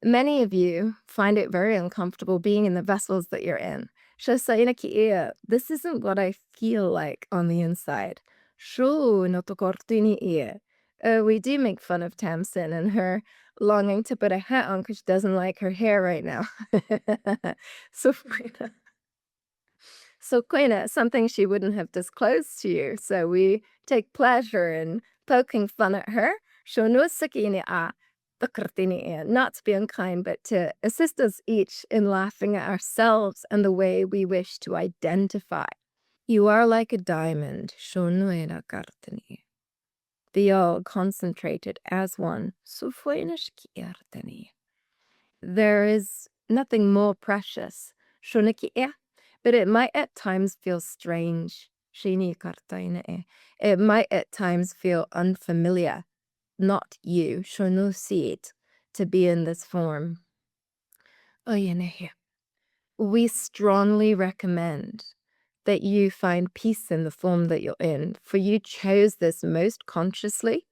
Many of you find it very uncomfortable being in the vessels that you're in. This isn't what I feel like on the inside. We do make fun of Tamsin and her longing to put a hat on because she doesn't like her hair right now. So, so Quina, something she wouldn't have disclosed to you. So we take pleasure in poking fun at her. Not to be unkind, but to assist us each in laughing at ourselves and the way we wish to identify. You are like a diamond, the all concentrated as one. There is nothing more precious, but it might at times feel strange. It might at times feel unfamiliar, not you, to be in this form. We strongly recommend that you find peace in the form that you're in, for you chose this most consciously.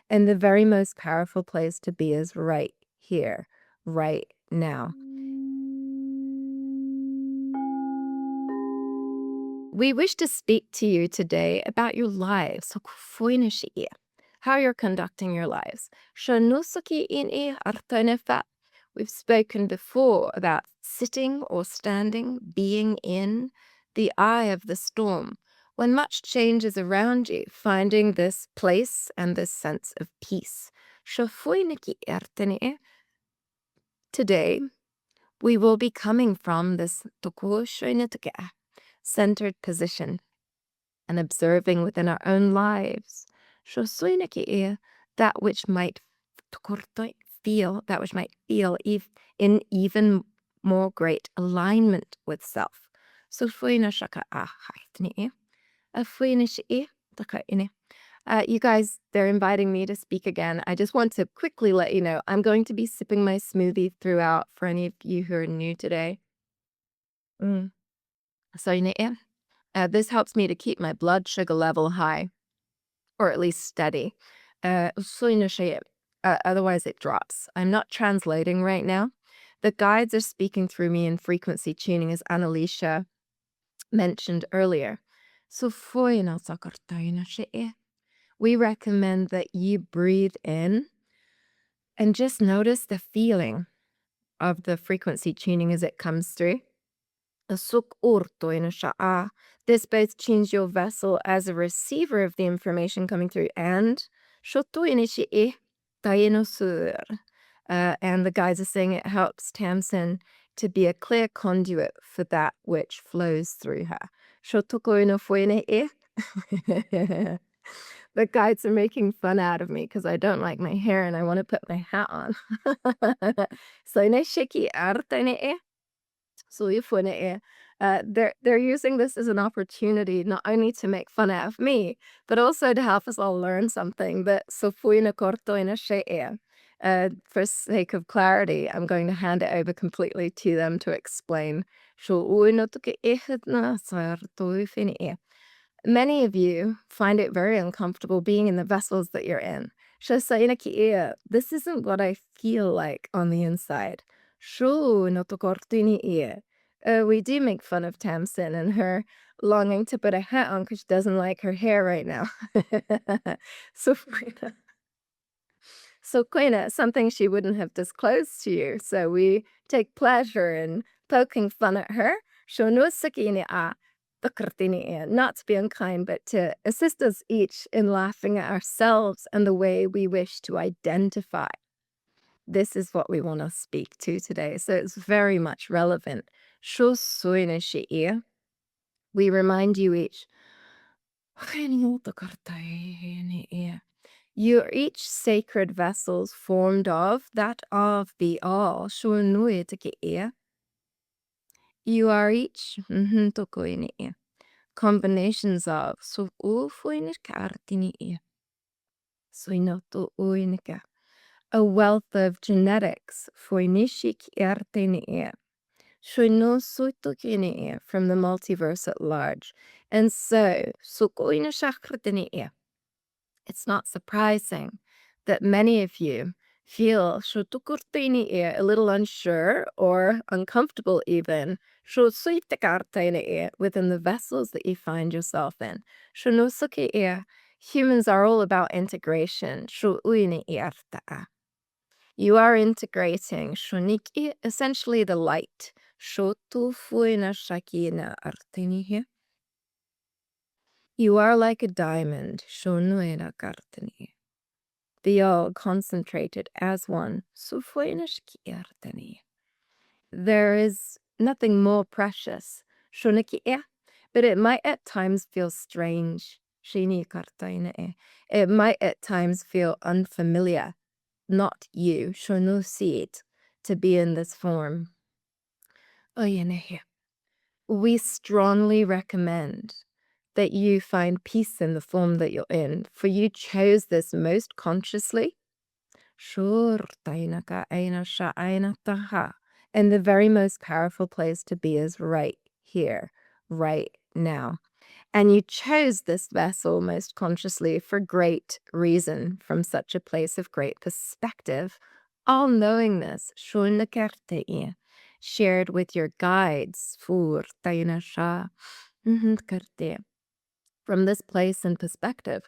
And the very most powerful place to be is right here, right now. We wish to speak to you today about your lives, how you're conducting your lives. We've spoken before about sitting or standing, being in the eye of the storm, when much change is around you, finding this place and this sense of peace. Today, we will be coming from this centered position and observing within our own lives that which might feel in even more great alignment with self. You guys, they're inviting me to speak again. I just want to quickly let you know, I'm going to be sipping my smoothie throughout for any of you who are new today. This helps me to keep my blood sugar level high, or at least steady. Otherwise it drops. I'm not translating right now. The guides are speaking through me in frequency tuning, as Annalisa mentioned earlier. We recommend that you breathe in and just notice the feeling of the frequency tuning as it comes through. This both tunes your vessel as a receiver of the information coming through and and the guides are saying it helps Tamsin to be a clear conduit for that which flows through her. The guides are making fun out of me because I don't like my hair and I want to put my hat on. They're using this as an opportunity not only to make fun out of me, but also to help us all learn something. But for sake of clarity, I'm going to hand it over completely to them to explain. Many of you find it very uncomfortable being in the vessels that you're in. This isn't what I feel like on the inside. We do make fun of Tamsin and her longing to put a hat on because she doesn't like her hair right now. So, Quina, something she wouldn't have disclosed to you. So we take pleasure in poking fun at her. Not to be unkind, but to assist us each in laughing at ourselves and the way we wish to identify. This is what we want to speak to today. So it's very much relevant. We remind you each. You're each sacred vessels formed of that of the all. You are each combinations of a wealth of genetics from the multiverse at large. And so it's not surprising that many of you feel a little unsure or uncomfortable even within the vessels that you find yourself in. Humans are all about integration. You are integrating essentially the light. You are like a diamond. The all concentrated as one. There is nothing more precious. But it might at times feel strange. It might at times feel unfamiliar. Not you, to be in this form. We strongly recommend that you find peace in the form that you're in, for you chose this most consciously. And the very most powerful place to be is right here, right now. And you chose this vessel most consciously for great reason, from such a place of great perspective, all knowingness, shared with your guides, from this place and perspective.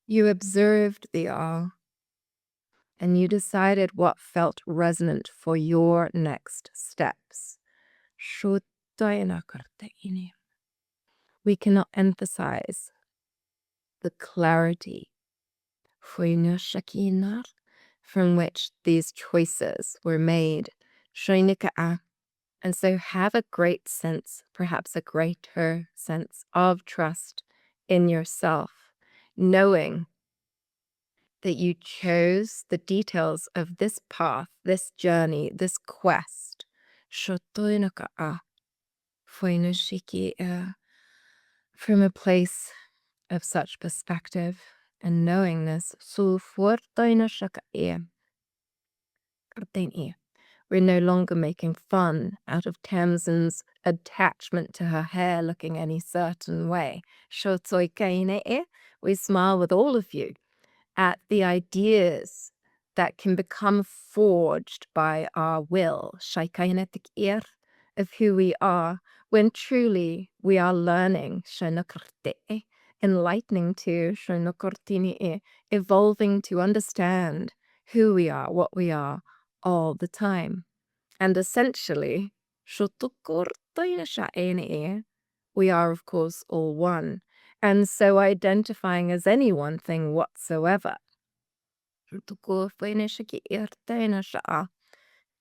You observed the all, and you decided what felt resonant for your next steps. We cannot emphasize the clarity from which these choices were made. And so have a great sense, perhaps a greater sense of trust in yourself, knowing that you chose the details of this path, this journey, this quest. From a place of such perspective and knowingness, we're no longer making fun out of Tamsin's attachment to her hair looking any certain way. We smile with all of you at the ideas that can become forged by our will, of who we are, when truly we are learning, enlightening to, evolving to understand who we are, what we are, all the time. And essentially, we are, of course, all one. And so identifying as any one thing whatsoever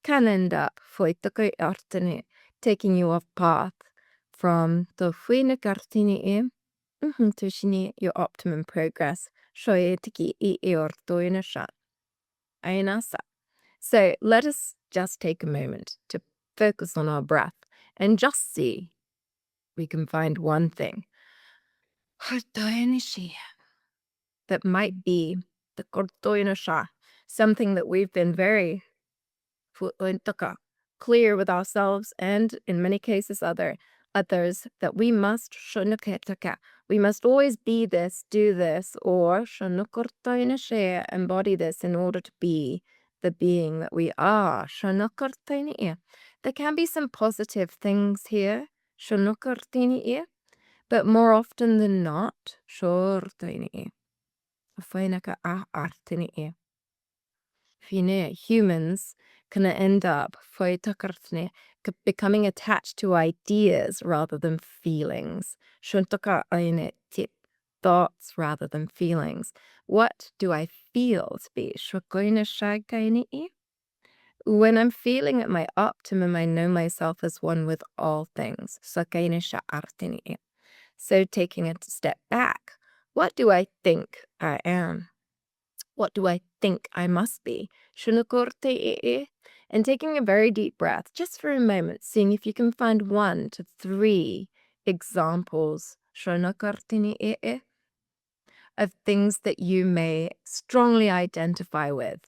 can end up taking you off path from your optimum progress. So let us just take a moment to focus on our breath and just see we can find one thing that might be something that we've been very clear with ourselves and in many cases others that we must always be this, do this, or embody this in order to be the being that we are. There can be some positive things here, but more often than not, humans can end up becoming attached to ideas rather than feelings. Thoughts rather than feelings. What do I feel to be? When I'm feeling at my optimum, I know myself as one with all things. So taking a step back, what do I think I am? What do I think I must be? And taking a very deep breath, just for a moment, seeing if you can find 1 to 3 examples of things that you may strongly identify with.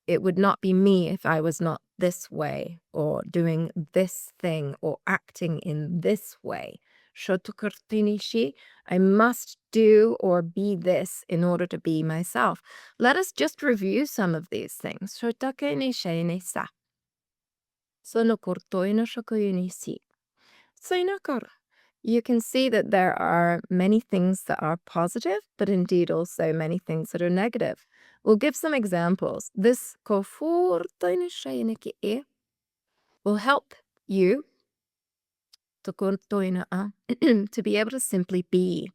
It would not be me if I was not this way, or doing this thing, or acting in this way. Shotokartinishi. I must do or be this in order to be myself. Let us just review some of these things. Shotakenishenisa. Sonokortoino shokuyunisi. Soinakar. You can see that there are many things that are positive, but indeed also many things that are negative. We'll give some examples. This kofortoinisheniki will help you to be able to simply be,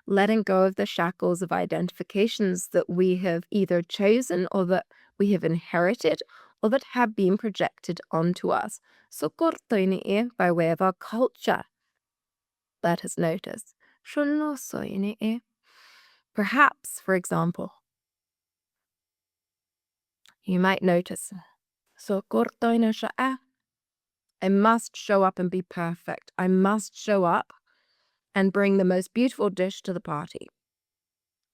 letting go of the shackles of identifications that we have either chosen or that we have inherited or that have been projected onto us. So kortoini by way of our culture. Let us notice. Shonosoini. Perhaps, for example, you might notice. So kortoina sha'a. I must show up and be perfect. I must show up and bring the most beautiful dish to the party.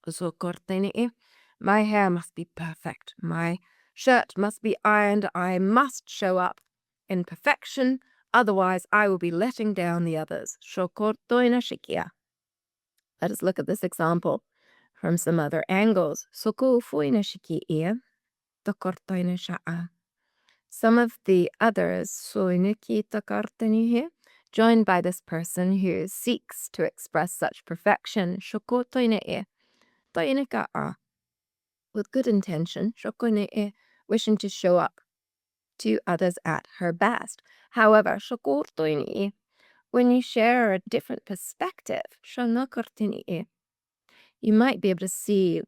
So korteni, my hair must be perfect. My shirt must be ironed. I must show up in perfection. Otherwise, I will be letting down the others. Shokortoina shikia. Let us look at this example from some other angles. Soko fuina shikia. Tokortoina sha'a. Some of the others, soiniki takarteni here, joined by this person who seeks to express such perfection, shokotoine, toineka'a, with good intention, shokoine, wishing to show up to others at her best. However, shokotoine, when you share a different perspective, shonokartini, you might be able to see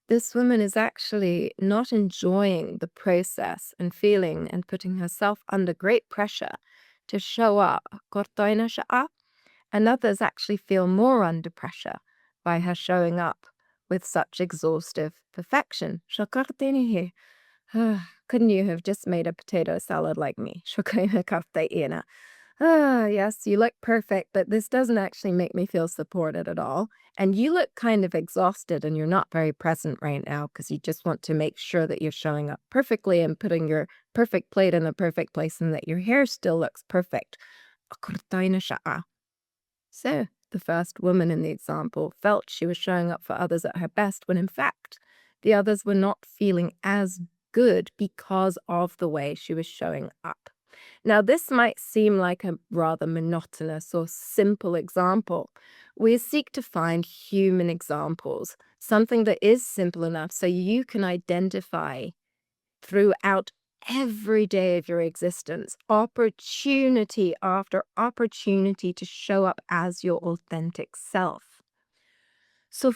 this woman is actually not enjoying the process and feeling and putting herself under great pressure to show up. And others actually feel more under pressure by her showing up with such exhaustive perfection. Couldn't you have just made a potato salad like me? Yes, you look perfect, but this doesn't actually make me feel supported at all. And you look kind of exhausted and you're not very present right now because you just want to make sure that you're showing up perfectly and putting your perfect plate in the perfect place and that your hair still looks perfect. So, the first woman in the example felt she was showing up for others at her best when in fact, the others were not feeling as good because of the way she was showing up. Now, this might seem like a rather monotonous or simple example. We seek to find human examples, something that is simple enough so you can identify throughout every day of your existence, opportunity after opportunity to show up as your authentic self. So,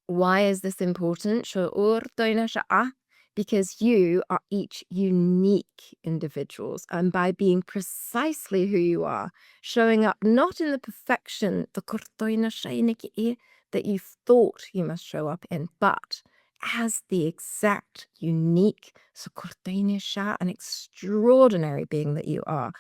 why is this important? Because you are each unique individuals. And by being precisely who you are, showing up not in the perfection, that you thought you must show up in, but as the exact, unique, an extraordinary being that you are.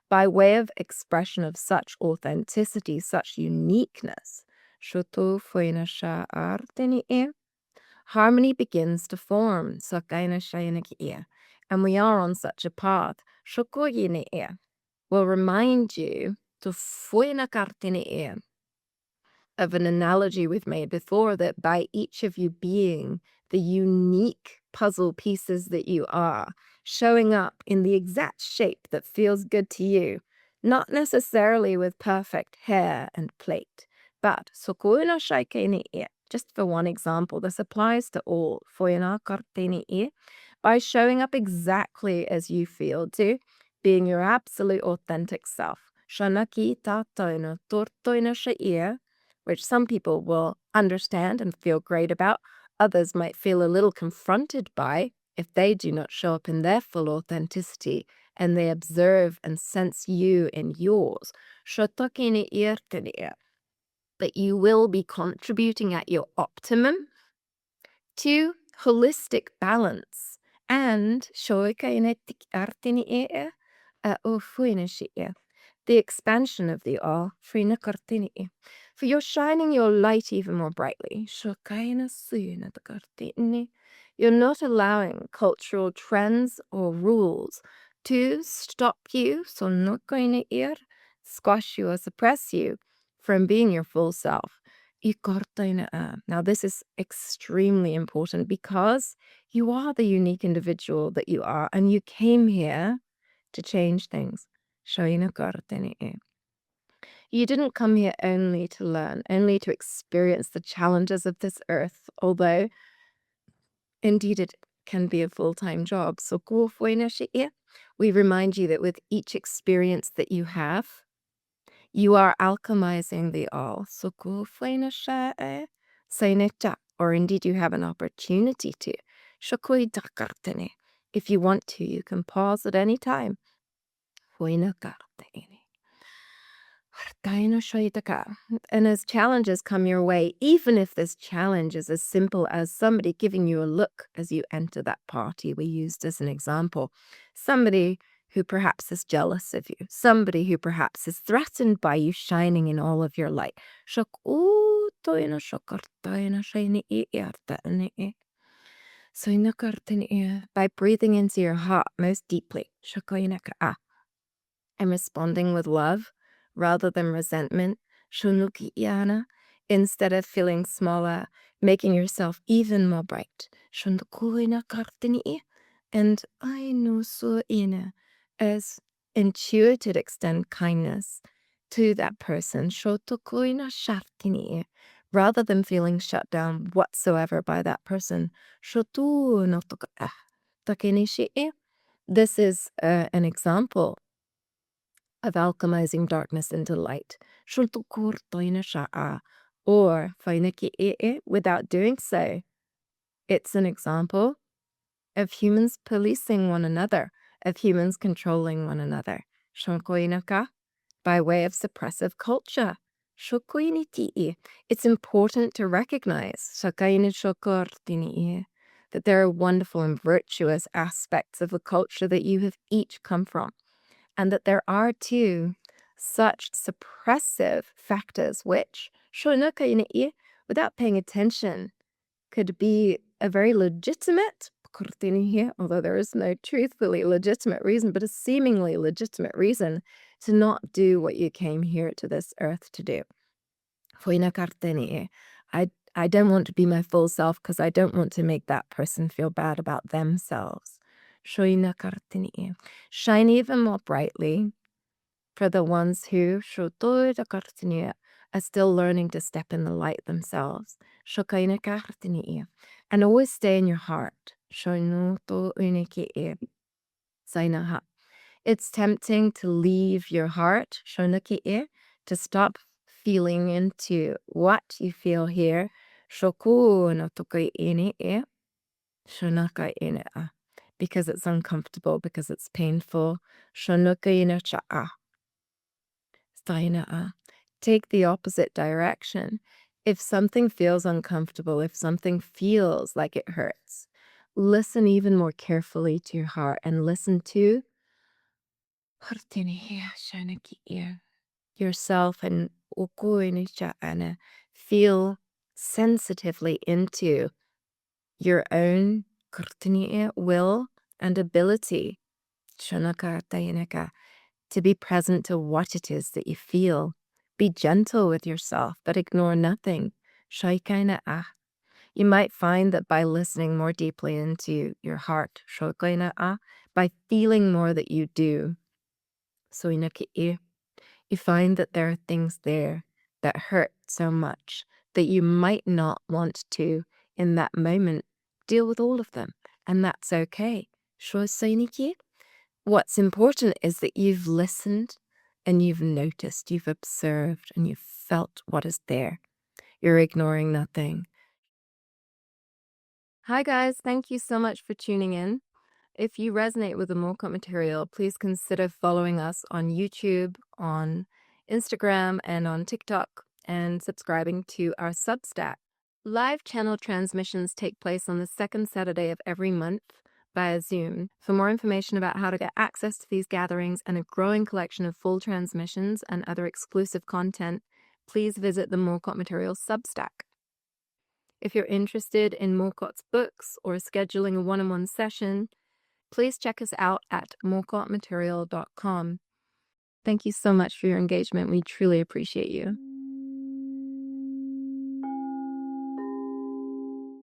By way of expression of such authenticity, such uniqueness, harmony begins to form. And we are on such a path. Will remind you to of an analogy we've made before, that by each of you being the unique puzzle pieces that you are, showing up in the exact shape that feels good to you, not necessarily with perfect hair and plate, but just for one example, this applies to all, by showing up exactly as you feel to, being your absolute authentic self. Which some people will understand and feel great about. Others might feel a little confronted by if they do not show up in their full authenticity and they observe and sense you in yours. But you will be contributing at your optimum to holistic balance and the expansion of the all, for you're shining your light even more brightly. You're not allowing cultural trends or rules to stop you, so not going to ear, squash you or suppress you from being your full self. Now, this is extremely important because you are the unique individual that you are, and you came here to change things. You didn't come here only to learn, only to experience the challenges of this earth, although indeed it can be a full-time job. So we remind you that with each experience that you have, you are alchemizing the all. So or indeed you have an opportunity to. If you want to, you can pause at any time. And as challenges come your way, even if this challenge is as simple as somebody giving you a look as you enter that party we used as an example, somebody who perhaps is jealous of you, somebody who perhaps is threatened by you shining in all of your light. By breathing into your heart most deeply, and responding with love rather than resentment, instead of feeling smaller, making yourself even more bright. And I know so as intuitive extend kindness to that person, rather than feeling shut down whatsoever by that person. This is an example of alchemizing darkness into light. Or without doing so, it's an example of humans policing one another, of humans controlling one another. By way of suppressive culture. It's important to recognize that there are wonderful and virtuous aspects of the culture that you have each come from, and that there are too such suppressive factors which, without paying attention, could be a very legitimate, although there is no truthfully legitimate reason, but a seemingly legitimate reason to not do what you came here to this earth to do. I don't want to be my full self because I don't want to make that person feel bad about themselves. Shine even more brightly for the ones who are still learning to step in the light themselves. And always stay in your heart. It's tempting to leave your heart, to stop feeling into what you feel here. Because it's uncomfortable, because it's painful. Take the opposite direction. If something feels uncomfortable, if something feels like it hurts, listen even more carefully to your heart and listen to yourself and feel sensitively into your own will and ability to be present to what it is that you feel. Be gentle with yourself, but ignore nothing. You might find that by listening more deeply into your heart, by feeling more that you do, you find that there are things there that hurt so much that you might not want to, in that moment, deal with all of them. And that's okay. What's important is that you've listened and you've noticed, you've observed, and you've felt what is there. You're ignoring nothing. Hi guys, thank you so much for tuning in. If you resonate with the Morcott material, please consider following us on YouTube, on Instagram, and on TikTok, and subscribing to our Substack. Live channel transmissions take place on the second Saturday of every month via Zoom. For more information about how to get access to these gatherings and a growing collection of full transmissions and other exclusive content, please visit the Morcott Materials Substack. If you're interested in Morcott's books or scheduling a one-on-one session, please check us out at morcottmaterial.com. Thank you so much for your engagement. We truly appreciate you.